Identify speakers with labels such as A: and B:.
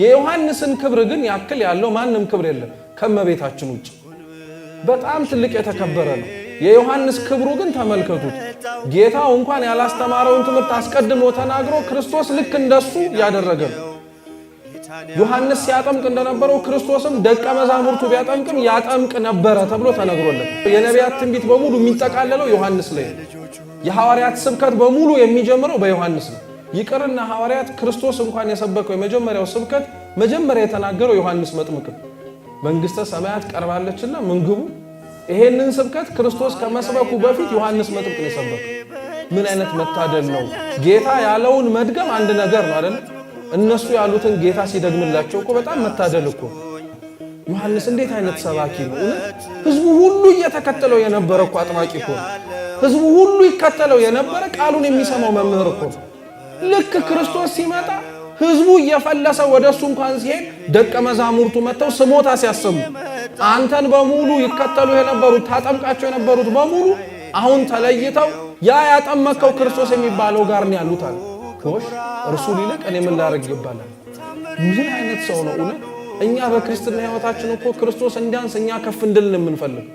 A: የዮሐንስን ክብር ግን ያክል ያለው ማንም ክብር የለም ከመቤታችን ውጭ በጣም ትልቅ የተከበረ ነው የዮሐንስ ክብሩ ግን ተመልከቱት ጌታው እንኳን ያላስተማረውን ትምህርት አስቀድሞ ተናግሮ ክርስቶስ ልክ እንደሱ ያደረገ ዮሐንስ ሲያጠምቅ እንደነበረው ክርስቶስም ደቀ መዛሙርቱ ቢያጠምቅም ያጠምቅ ነበር ተብሎ ተነግሮለት የነቢያት ትንቢት በሙሉ የሚጠቃለለው ዮሐንስ ላይ የሐዋርያት ስብከት በሙሉ የሚጀምረው በዮሐንስ ነው ይቅርና ሐዋርያት ክርስቶስ እንኳን የሰበከው የመጀመሪያው ስብከት መጀመሪያ የተናገረው ዮሐንስ መጥምቅ መንግስተ ሰማያት ቀርባለችና መንግቡ ይሄንን ስብከት ክርስቶስ ከመስበኩ በፊት ዮሐንስ መጥምቅ ነው የሰበከው ምን አይነት መታደል ነው ጌታ ያለውን መድገም አንድ ነገር ነው አይደል እነሱ ያሉትን ጌታ ሲደግምላቸው እኮ በጣም መታደል እኮ ዮሐንስ እንዴት አይነት ሰባኪ ነው ህዝቡ ሁሉ እየተከተለው የነበረ እኮ አጥማቂ እኮ ህዝቡ ሁሉ ይከተለው የነበረ ቃሉን የሚሰማው መምህር እኮ ልክ ክርስቶስ ሲመጣ ህዝቡ እየፈለሰ ወደሱ እንኳን ሲሄድ ደቀ መዛሙርቱ መተው ስሞታ ሲያሰሙ አንተን በሙሉ ይከተሉ የነበሩት ታጠምቃቸው የነበሩት በሙሉ አሁን ተለይተው ያ ያጠመቀው ክርስቶስ የሚባለው ጋር ነው ያሉት አለ ኮሽ እርሱ ሊልቅ እኔ ምን ላደርግ ይባላል ምን አይነት ሰው ነው እኛ በክርስትና ህይወታችን እኮ ክርስቶስ እንዲያንስ እኛ ከፍ እንድልን የምንፈልግ